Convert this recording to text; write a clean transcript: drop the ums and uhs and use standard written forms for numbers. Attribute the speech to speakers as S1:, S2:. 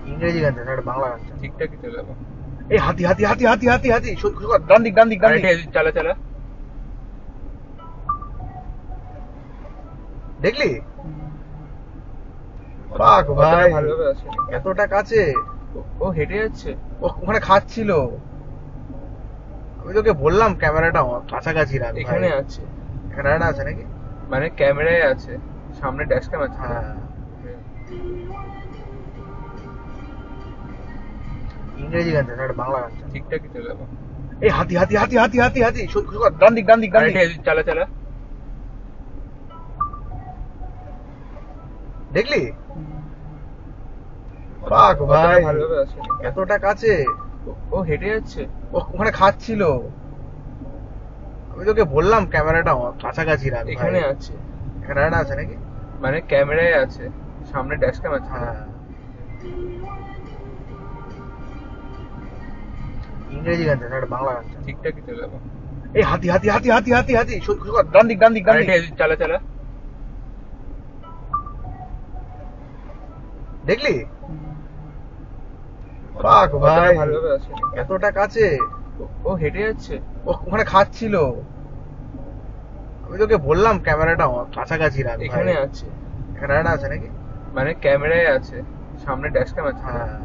S1: ইংরেজি গান চান একটা বাংলা গান চান?
S2: ঠিকঠাকই চলে যাবো।
S1: এই হাতি হাতি হাতি হাতি হাতি হাতি ডান দিক ডান দিক ডান দিক।
S2: চালা চালা।
S1: দেখলি? বাঘ ভাই,
S2: ভালোভাবে আছে।
S1: এতটা কাছে।
S2: ও হেঁটে যাচ্ছে।
S1: ও ওখানে খাচ্ছিল। আমি তোকে বললাম ক্যামেরাটা কাছাকাছি রাখ ভাই।
S2: এখানে আছে।
S1: এখানে একটা আছে নাকি?
S2: মানে ক্যামেরায় আছে, সামনে ড্যাশ ক্যাম আছে।
S1: হ্যাঁ, ইংরেজি গান চান একটা বাংলা গান চান?
S2: ঠিকঠাকই চলে যাবো।
S1: এই হাতি হাতি হাতি হাতি হাতি হাতি ডান দিক ডান দিক ডান দিক।
S2: চালা চালা।
S1: দেখলি? বাঘ ভাই,
S2: ভালোভাবে আছে।
S1: এতটা কাছে।
S2: ও হেঁটে যাচ্ছে।
S1: ও ওখানে খাচ্ছিল। আমি তোকে বললাম ক্যামেরাটা কাছাকাছি রাখ ভাই।
S2: এখানে আছে।
S1: এখানে একটা আছে নাকি?
S2: মানে ক্যামেরায় আছে, সামনে ড্যাশ ক্যাম আছে।
S1: হ্যাঁ, ইংরেজি গান চান একটা বাংলা গান চান?
S2: ঠিকঠাকই চলে যাবো।
S1: এই হাতি হাতি হাতি হাতি হাতি হাতি ডান দিক ডান দিক ডান দিক।
S2: চালা চালা।
S1: দেখলি? বাঘ ভাই,
S2: ভালোভাবে আছে।
S1: এতটা কাছে।
S2: ও হেঁটে যাচ্ছে।
S1: ও ওখানে খাচ্ছিল। আমি তোকে বললাম ক্যামেরাটা কাছাকাছি রাখ ভাই।
S2: এখানে আছে।
S1: এখানে একটা আছে নাকি?
S2: মানে ক্যামেরায় আছে, সামনে ড্যাশ ক্যাম আছে।
S1: হ্যাঁ,